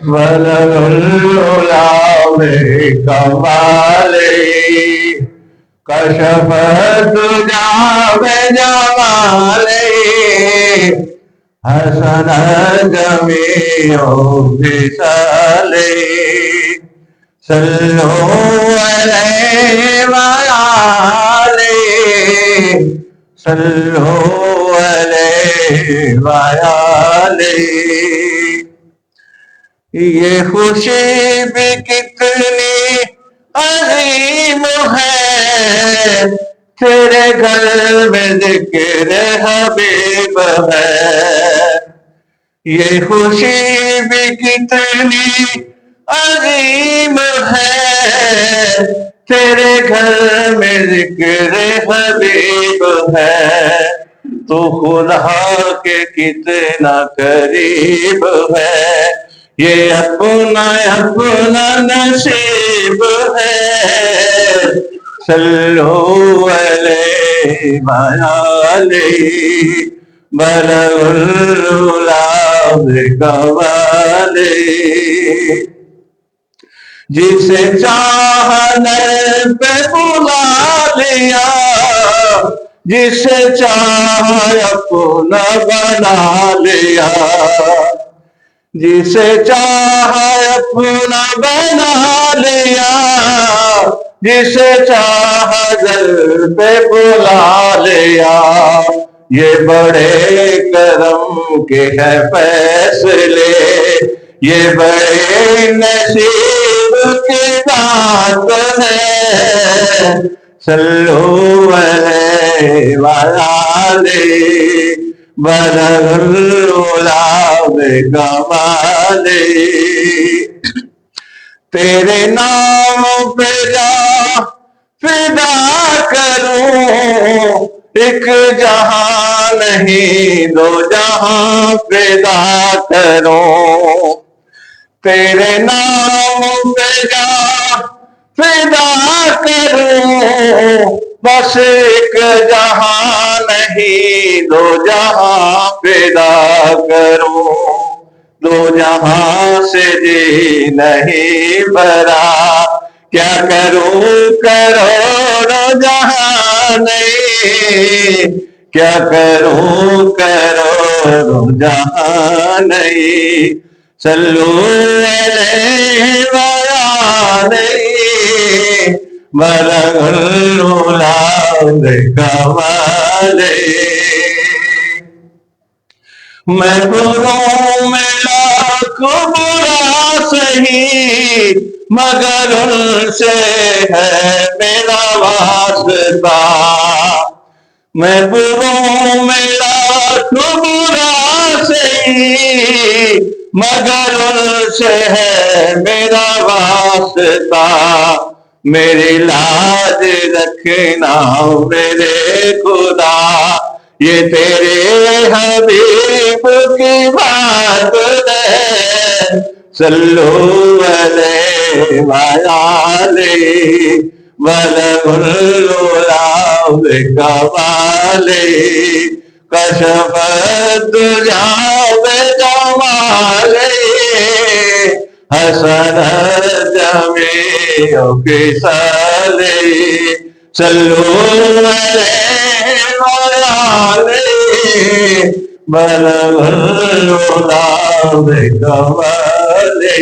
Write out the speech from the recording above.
بلغ العلا بکمالہ کشف الدجا بجمالہ حسن جمیع خصالہ صلو علیہ وآلہ صلو علیہ وآلہ یہ خوشی بھی کتنی عظیم ہے تیرے گھر میں ذکر حبیب ہے یہ خوشی بھی کتنی عظیم ہے تیرے گھر میں ذکر حبیب ہے تو خدا کے کتنا قریب ہے یہ اپنا اپنا نصیب ہے صلو علیہ وآلہ بلغ العلا بکمالہ جسے چاہنے پہ بلا لیا جسے چاہا اپنا بنا لیا جسے چاہا اپنا بنا لیا جسے چاہا دل پہ بلا لیا یہ بڑے کرم کے ہے فیصلے یہ بڑے نصیب کی بات ہے صلو علیہ وآلہ بلغ العلا بکمالہ تیرے نام پہ جا فدا کروں ایک جہاں نہیں دو جہاں فدا کروں تیرے نام پہ جا فدا کروں بس ایک جہاں نہیں دو جہاں فدا کروں دو جہاں سے جی نہیں بھرا کیا کروں کروڑوں جہاں نہیں کیا کروں کروڑوں جہاں نہیں صلو علیہ وآلہ بلغ العلا بکمالہ میں بروں میں لاکھ برا سہی مگر ان سے ہے میرا واسطہ میں بروں میں لاکھ برا سہی مگر ان سے ہے میرا واسطہ میری لاج رکھنا میرے خدا یہ تیرے حبیب کی بات ہے صلو علیہ وآلہ بلغ العلا بکمالہ کشف الدجا بجمالہ حسن جمیع خصالہ صلو علیہ وآلہ بلغ العلا بکمالہ